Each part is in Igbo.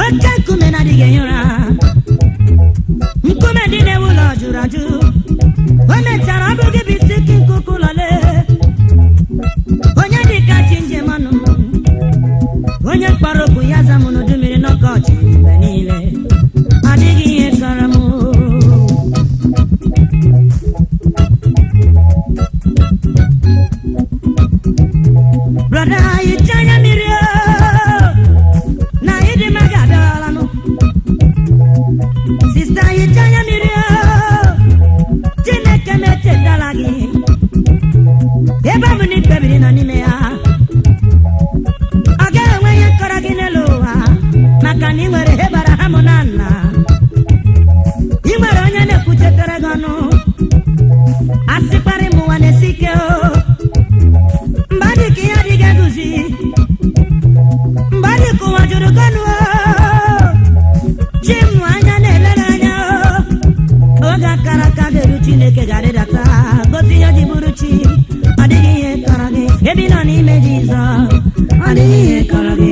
Oke nkume na-adịghị ehi ụra, nkume dị na-ewu ụlọ jụrụ ajụ. O mechara ọ bụghị bụ isi ike nkuku ụlọle. Onye dịka chi njem ọnụ, onye kpọrọ okwu ya zamụ n'udu mmiri n'ọkọchị mgbe niile. Adịghị ihe kọrọ m. Brother, you tell me na ịdị mma ga-abịara m. Sister, you tell me Chineke m echetala gị. Ebe ọ bụ na ikpebiri nọ n'ime ya, ọ gaghị enwe ihe kọrọ gị n'elu ụwa, maka na ị nwere Abraham na nna. Ị nwere onye na-ekwuchetere gị ọnụ. Asịkwarị m ụwa na-esi ike o. Mgbe ọ dị ka ihe adịghị eguzi, mgbe ọ dị ka ụwa jụrụ gị ọnụ o. Chi m anya na-elere anya o. Oge akara aka ga-eru Chineke ga-adịdata gosi ihe ji bụrụ chi. Ọ dịghị ihe kọrọ gị ebe ị nọ n'ime Jizọs. Ọ dịghị ihe kọrọ gị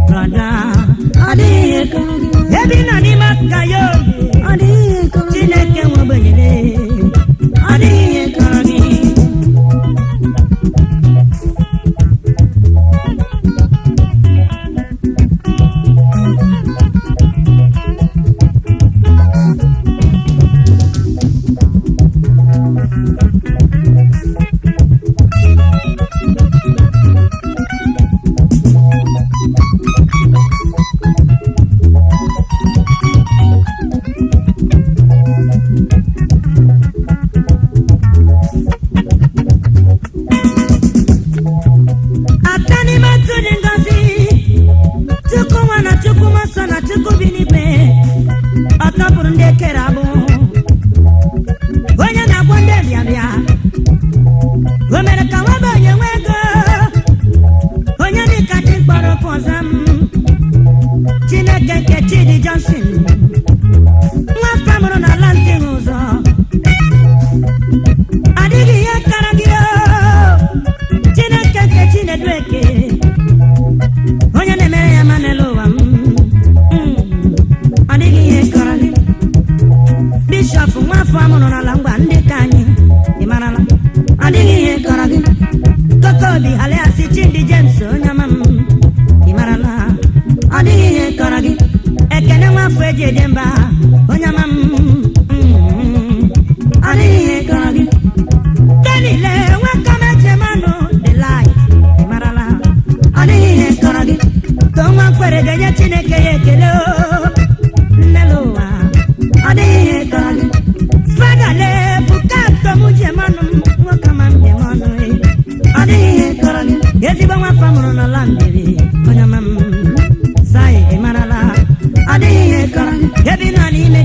brọda. Ọ dịghị ihe kọrọ gị ebe ị nọ n'ime aka ya obi. Ọ dịghị ihe kọrọ gị Chineke nwe ogbenye. Ọ dịghị ihe kọrọ gị.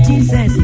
Jesus.